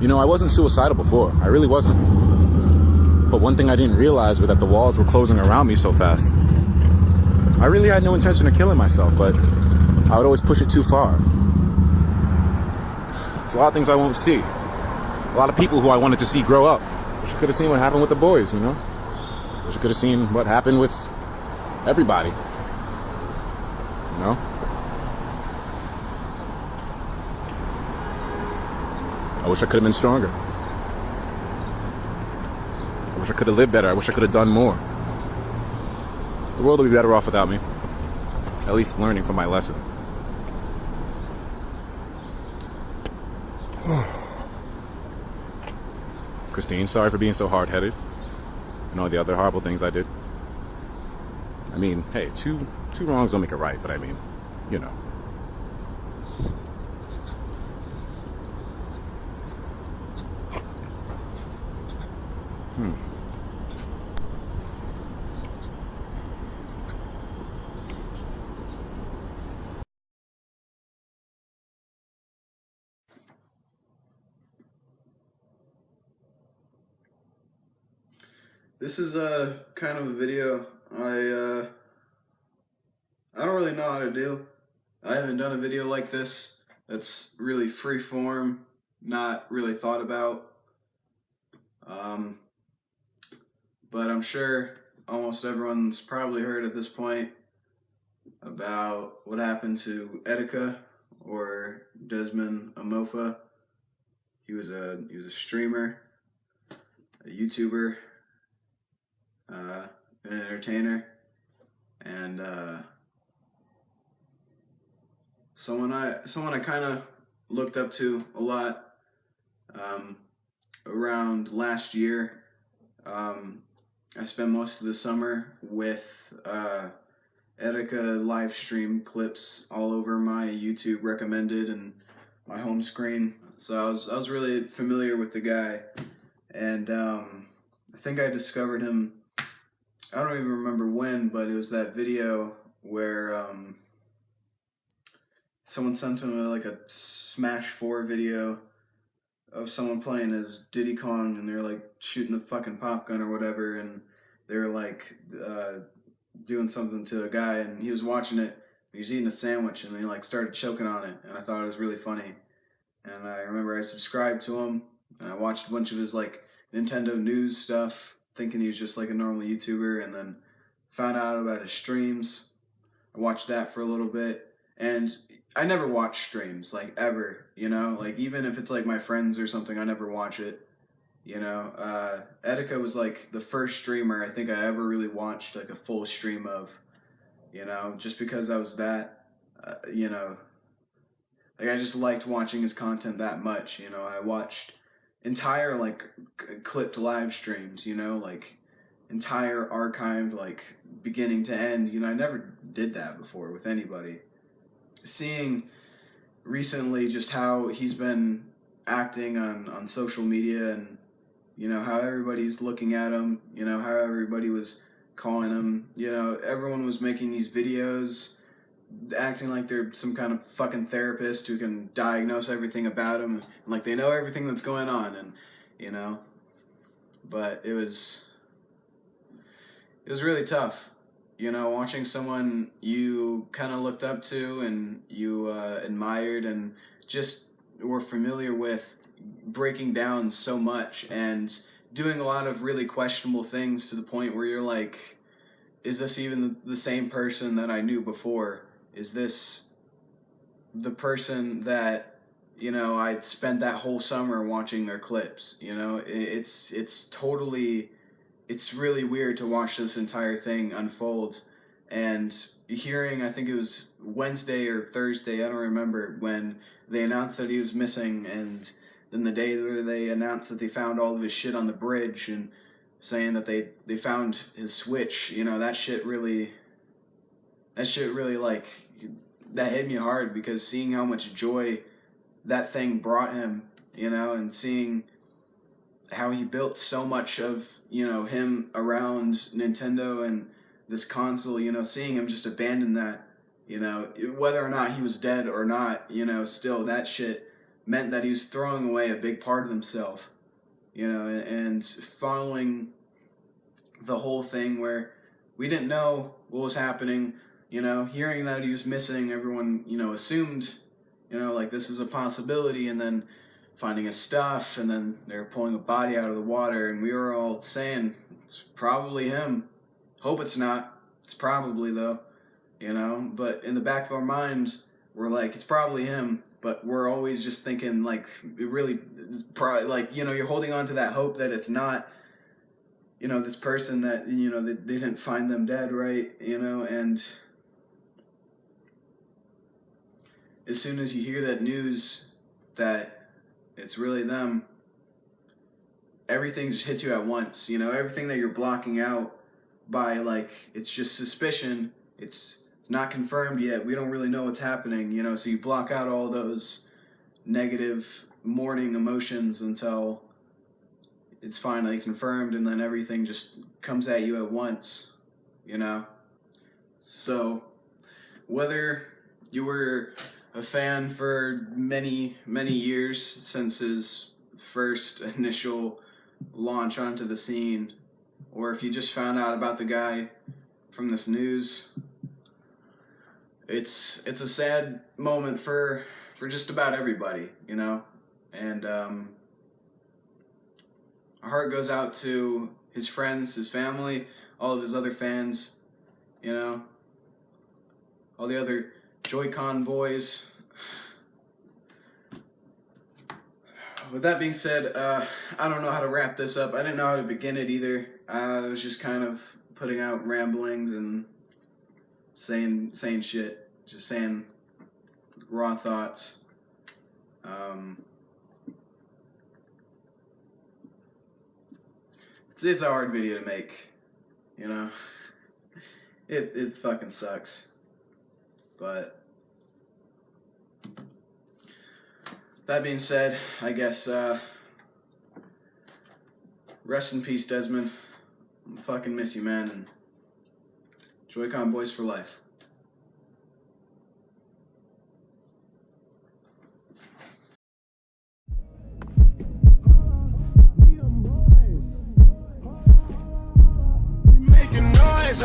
You know, I wasn't suicidal before. I really wasn't. But one thing I didn't realize was that the walls were closing around me so fast. I really had no intention of killing myself, but I would always push it too far. There's a lot of things I won't see. A lot of people who I wanted to see grow up. Wish I could have seen what happened with the boys, you know? Wish I could have seen what happened with everybody. You know? I wish I could have been stronger. I wish I could have lived better. I wish I could have done more. The world would be better off without me. At least learning from my lesson. Christine, sorry for being so hard-headed and all the other horrible things I did. I mean, hey, two wrongs don't make it right, but I mean, you know. This is a kind of a video I don't really know how to do. I haven't done a video like this that's really free form, not really thought about. But I'm sure almost everyone's probably heard at this point about what happened to Etika, or Desmond Amofah. He was a streamer, a YouTuber, an entertainer, and someone I kind of looked up to a lot. Around last year, I spent most of the summer with Etika live stream clips all over my YouTube recommended and my home screen. So I was really familiar with the guy, and I think I discovered him. I don't even remember when, but it was that video where someone sent him like a Smash 4 video of someone playing as Diddy Kong, and they're like shooting the fucking pop gun or whatever, and they're like doing something to a guy, and he was watching it. He was eating a sandwich, and he like started choking on it, and I thought it was really funny. And I remember I subscribed to him, and I watched a bunch of his like Nintendo news stuff, thinking he was just like a normal YouTuber, and then found out about his streams. I watched that for a little bit, and I never watch streams, like, ever, you know? Like, even if it's like my friends or something, I never watch it, you know? Etika was like the first streamer I think I ever really watched like a full stream of, you know? Just because I was that, you know, like, I just liked watching his content that much, you know? I watched entire, like, clipped live streams, you know? Like, entire archived, like, beginning to end, you know? I never did that before with anybody. Seeing recently just how he's been acting on social media, and, you know, how everybody's looking at him, you know, how everybody was calling him, you know, everyone was making these videos acting like they're some kind of fucking therapist who can diagnose everything about him, and like they know everything that's going on, and, you know, but it was really tough, you know, watching someone you kind of looked up to and you admired and just were familiar with breaking down so much and doing a lot of really questionable things, to the point where you're like, is this even the same person that I knew before? Is this the person that, you know, I'd spent that whole summer watching their clips? You know, it's totally, it's really weird to watch this entire thing unfold. And hearing, I think it was Wednesday or Thursday, I don't remember, when they announced that he was missing, and then the day where they announced that they found all of his shit on the bridge, and saying that they found his Switch, you know, that shit really, like, that hit me hard, because seeing how much joy that thing brought him, you know, and seeing how he built so much of, you know, him around Nintendo and this console, you know, seeing him just abandon that, you know, whether or not he was dead or not, you know, still that shit meant that he was throwing away a big part of himself, you know, and following the whole thing where we didn't know what was happening, you know, hearing that he was missing, everyone, you know, assumed, you know, like this is a possibility, and then finding his stuff, and then they're pulling a body out of the water, and we were all saying, it's probably him. Hope it's not. It's probably, though, you know, but in the back of our minds, we're like, it's probably him, but we're always just thinking, like, it really, probably, like, you know, you're holding on to that hope that it's not, you know, this person that, you know, that they didn't find them dead, right, you know, and as soon as you hear that news that it's really them, everything just hits you at once, you know, everything that you're blocking out by, like, it's just suspicion, it's not confirmed yet, we don't really know what's happening, you know, so you block out all those negative mourning emotions until it's finally confirmed, and then everything just comes at you at once, you know. So whether you were a fan for many, many years since his first initial launch onto the scene, or if you just found out about the guy from this news, it's a sad moment for just about everybody, you know, and our heart goes out to his friends, his family, all of his other fans, you know, all the other Joycon Boyz. With that being said, I don't know how to wrap this up. I didn't know how to begin it either. I was just kind of putting out ramblings and saying shit, just saying raw thoughts. It's a hard video to make, you know. It fucking sucks. But that being said, I guess rest in peace, Desmond. I fucking miss you, man, and Joycon Boyz for life. Making noise.